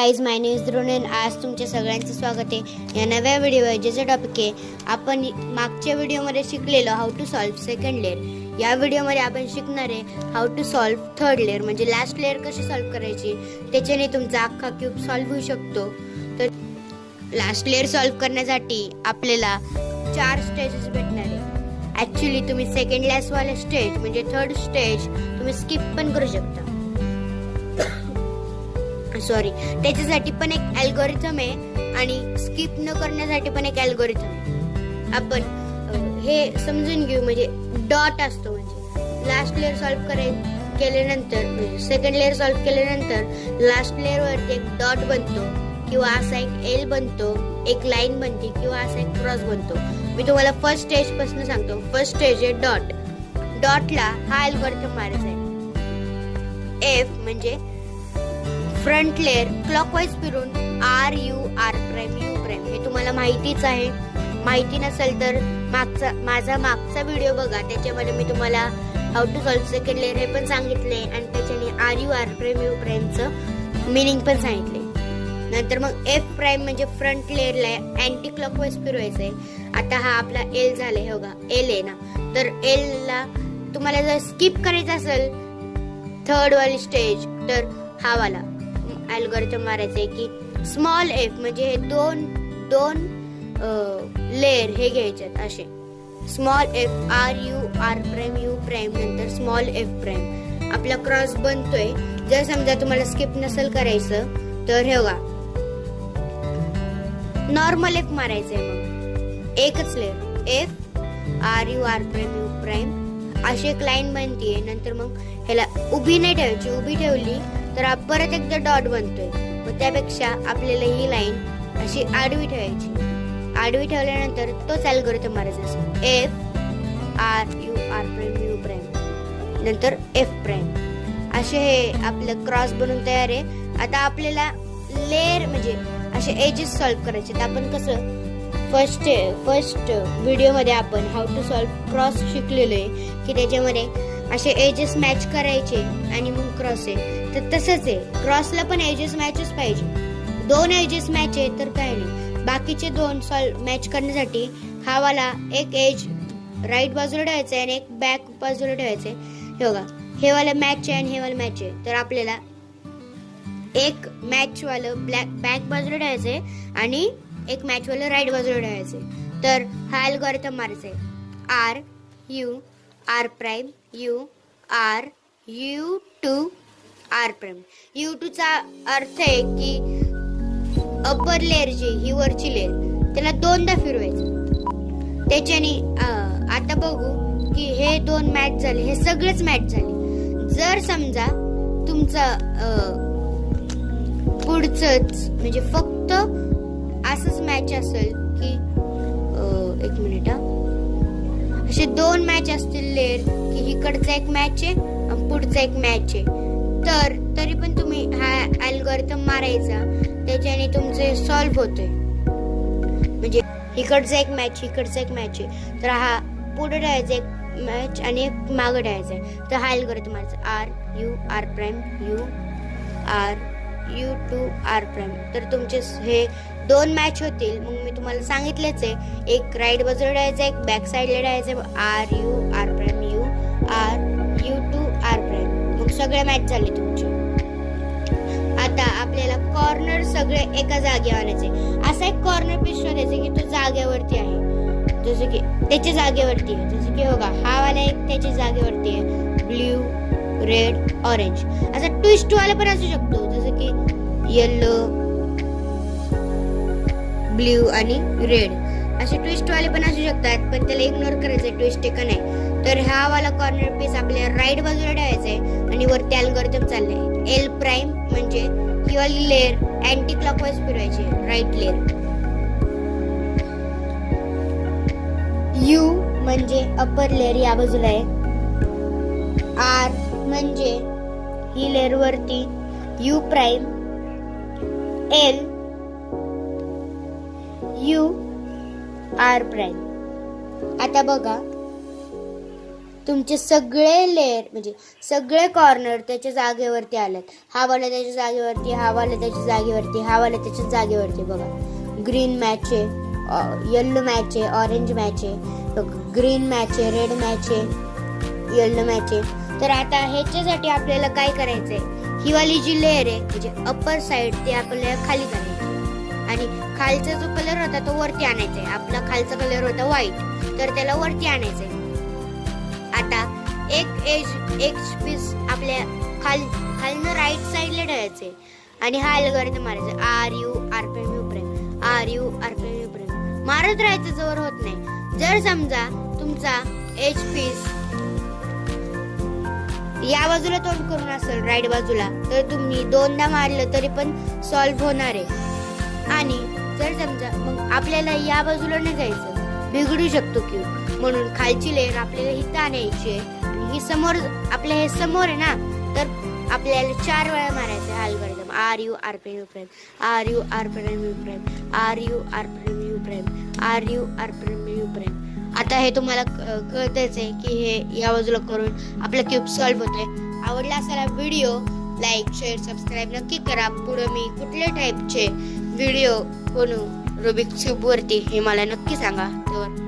Guys, my name is Dronan. आज तुमच्या सगळ्यांचं स्वागत आहे या नव्या व्हिडिओवर, ज्याचा टॉपिक आहे आपण मागच्या व्हिडिओमध्ये शिकलेलो how to solve second layer. या व्हिडिओमध्ये आपण शिकणार आहे how to solve third layer, म्हणजे लास्ट लेअर कशी सॉल्व्ह करायची. त्याच्याने तुमचा अख्खा क्यूब सॉल्व्ह होऊ शकतो. तर लास्ट लेअर सॉल्व्ह करण्यासाठी आपल्याला 4 स्टेजेस भेटणार आहे. ॲक्च्युली तुम्ही सेकंड लास्टवाला स्टेज म्हणजे थर्ड स्टेज तुम्ही स्किप पण करू शकता. सॉरी, त्याच्यासाठी पण एक अल्गोरिथम आहे आणि स्किप न करण्यासाठी पण एक अल्गोरिथम आहे. आपण हे समजून घेऊ. म्हणजे डॉट असतो, म्हणजे लास्ट लेअर सॉल्व्ह केल्यानंतर सेकंड लेअर सॉल्व्ह केल्यानंतर लास्ट लेअर वरती एक डॉट बनतो किंवा असा एक एल बनतो, एक लाईन बनते किंवा असा एक क्रॉस बनतो. मी तुम्हाला फर्स्ट स्टेज पासून सांगतो. फर्स्ट स्टेज आहे डॉट. डॉटला हा अल्गोरिथम मारायचा आहे. एफ म्हणजे फ्रंट लेअर क्लॉकवाईज फिरून R U R prime U prime. हे तुम्हाला माहितीच आहे. माहिती नसेल तर माझा मागचा व्हिडिओ बघा, त्याच्यामध्ये मी तुम्हाला how to solve second layer हे पण सांगितले आणि त्याच्याने R U R prime U प्राइमचं मिनिंग पण सांगितले. नंतर मग एफ प्राइम म्हणजे फ्रंट लेअरला अँटी क्लॉकवाईज फिरवायचं आहे. आता हा आपला एल झालाय, हो का, एल आहे ना. तर एल ला तुम्हाला जर स्किप करायचं असेल थर्ड वाली स्टेज, तर हा वाला अल्गोरिथम मारायचं आहे की स्मॉल एफ म्हणजे हे दोन लेअर हे घ्यायचे असे. Small F R U R prime U prime नंतर स्मॉल एफ प्राइम. आपला क्रॉस बनतोय. जर समजा तुम्हाला स्किप नसेल करायचं तर हे बघा, नॉर्मल एफ मारायचंय. मग एकच layer F R U R prime U prime अशी एक लाईन बनतीये. नंतर मग ह्याला उभी नाही ठेवायची. उभी ठेवली तर परत एकदा डॉट बनतोय. मग त्यापेक्षा आपल्याला ही लाईन अशी आडवी ठेवायची. आडवी ठेवल्यानंतर तोच अल्गोरिथम मारायचा असतो. F R U R prime U prime नंतर एफ प्राइम. असे हे आपलं क्रॉस बनून तयार आहे. आता आपल्याला लेअर म्हणजे असे एजेस सॉल्व्ह करायचे. तर आपण कसं फर्स्ट व्हिडिओमध्ये आपण हाऊ टू सॉल्व्ह क्रॉस शिकलेलो आहे की त्याच्यामध्ये असे एजेस मॅच करायचे आणि मग क्रॉस आहे. तर तसंच आहे, क्रॉसला पण एजेस मॅचच पाहिजे. 2 एजेस मॅच आहे तर काय नाही. बाकीचे 2 मॅच करण्यासाठी हा वाला एक एज राईट बाजूला ठेवायचा आहे आणि एक बॅक बाजूला ठेवायचा आहे. हे बघा, हे वाला मॅच आहे आणि हे वाला मॅच आहे. तर आपल्याला एक मॅच वालं बॅक बाजूला ठेवायचं आहे आणि एक मॅच वालं राईट बाजूला ठेवायचं आहे. तर हा अल्गोरिथम मारायचा आहे. R U R prime U R U two R prime. U two चा अर्थ आहे की अपर लेअर जी ही वरची लेअर त्याला 2दा फिरवायचं. त्याच्याने आता बघू की हे 2 मॅच झाले, हे सगळेच मॅच झाले. जर समजा तुमचं पुढचंच म्हणजे फक्त असंच मॅच असेल की एक मिनिट, असे 2 मॅच असतील लेअर की इकडचा एक मॅच आहे आणि पुढचा एक मॅच आहे, तर तरी पण तुम्ही हा अल्गोरिथम मारायचा. त्याच्याने तुमचे सॉल्व्ह होतोय. म्हणजे इकडचा एक मॅच इकडचा एक मॅच आहे तर हा पुढे ठेवायचा एक मॅच आणि एक मागं ठेवायचा आहे. तर हा अल्गोरिथम मारायचा. R U R prime U R U two R prime. तर तुमचे हे 2 मॅच होतील. मग मी तुम्हाला सांगितलेच आहे, एक राईट बाजूला ठेवायचा एक बॅक साईडला ठेवायचं. R U R prime U R U two R prime. मग सगळे मॅच झाले तुमचे. आता आपल्याला कॉर्नर सगळे एका जागेवर आणायचे. असा एक कॉर्नर पीस शोधायचे की तो जागेवरती आहे, जसं की त्याच्या जागेवरती आहे. जसं की बघा, हा वाला एक त्याच्या जागेवरती आहे. ब्ल्यू रेड ऑरेंज असा ट्विस्ट वाला पण असू शकतो, जसं की येलो ब्ल्यू आणि रेड असे ट्विस्ट वाले पण असू शकतात. पण त्याला इग्नोर करायचं ट्विस्ट का नाही. तर हा वाला कॉर्नर पीस आपल्या राईट बाजूला ठेवायचा आहे आणि वरती अल्गोरिथम चाललंय. एल प्राइम म्हणजे ही वाली लेअर अँटी क्लॉकवाईज फिरवायची, राईट लेअर. यू म्हणजे अपर लेअर या बाजूला आहे. आर म्हणजे ही लेअर वरती U prime. L U R prime. आता बघा, तुमचे सगळे लेअर म्हणजे सगळे कॉर्नर त्याच्या जागेवरती आलेत. हा वाला त्याच्या जागेवरती, हा वाला त्याच्या जागेवरती, हा वाला त्याच्या जागेवरती. बघा ग्रीन मॅच आहे, येल्लो मॅच आहे, ऑरेंज मॅच आहे, ग्रीन मॅच आहे, रेड मॅच आहे, येल्लो मॅच आहे. तर आता ह्याच्यासाठी आपल्याला काय करायचंय, ही वाली जी लेअर आहे म्हणजे अप्पर साइड ते आपल्याला खाली करायची आणि खालचा जो कलर होता तो वरती आणायचा आहे. आपला खालचा कलर होता व्हाईट, तर त्याला वरती आणायचंय. आता एक पीस आपल्या खालनं राईट साइडला ठेवायचे आणि हा अल्गोरिदम मारायचा, RU मारत राहायचं जवळ होत नाही. जर समजा तुमचा एज पीस या बाजूला तोंड करून असेल राईट बाजूला, तर तुम्ही 2दा मारलं तरी पण सॉल्व्ह होणार आहे. आणि जर समजा मग आपल्याला या बाजूला नाही जायचं, बिघडू शकतो क्यूब, म्हणून खालची लेअर आपल्याला हिथं आणायची आहे आणि ही समोर आपल्या हे समोर आहे ना, तर आपल्याला 4 वेळा मारायचं आहे अल्गोरिदम, RU. आता हे तुम्हाला कळतच आहे की हे या बाजूला करून आपला क्यूब सॉल्व्ह होतोय. आवडला असाला व्हिडिओ लाईक, शेअर, सबस्क्राईब नक्की करा. पुढे मी कुठल्या टाईपचे व्हिडिओ बनवू रुबिक्स क्यूब वरती हे मला नक्की सांगा. तर